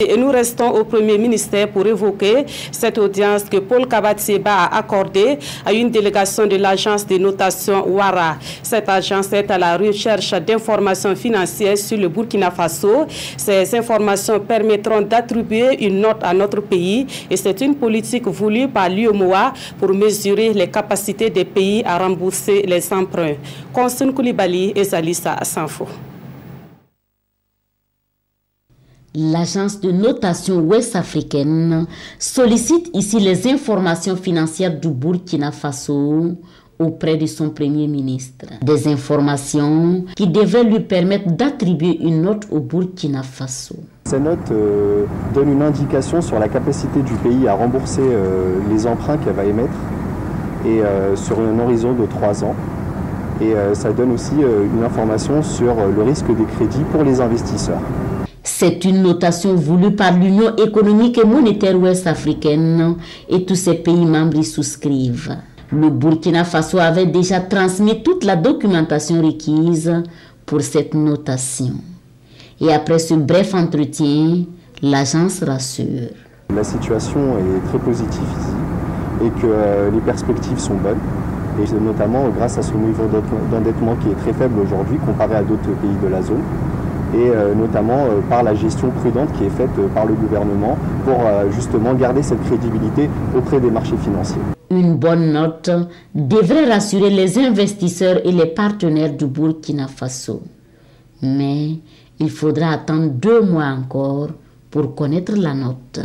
Et nous restons au Premier ministère pour évoquer cette audience que Paul Kabatseba a accordée à une délégation de l'agence de notation Ouara. Cette agence est à la recherche d'informations financières sur le Burkina Faso. Ces informations permettront d'attribuer une note à notre pays et c'est une politique voulue par l'UEMOA pour mesurer les capacités des pays à rembourser les emprunts. Constance Koulibaly et Zalissa Sanfo. L'agence de notation ouest-africaine sollicite ici les informations financières du Burkina Faso auprès de son Premier ministre. Des informations qui devraient lui permettre d'attribuer une note au Burkina Faso. Ces notes donnent une indication sur la capacité du pays à rembourser les emprunts qu'elle va émettre et sur un horizon de 3 ans. Et ça donne aussi une information sur le risque des crédits pour les investisseurs. C'est une notation voulue par l'Union économique et monétaire ouest-africaine et tous ses pays membres y souscrivent. Le Burkina Faso avait déjà transmis toute la documentation requise pour cette notation. Et après ce bref entretien, l'agence rassure. La situation est très positive ici et que les perspectives sont bonnes. Et notamment grâce à ce niveau d'endettement qui est très faible aujourd'hui comparé à d'autres pays de la zone. Et notamment par la gestion prudente qui est faite par le gouvernement pour justement garder cette crédibilité auprès des marchés financiers. Une bonne note devrait rassurer les investisseurs et les partenaires du Burkina Faso. Mais il faudra attendre 2 mois encore pour connaître la note.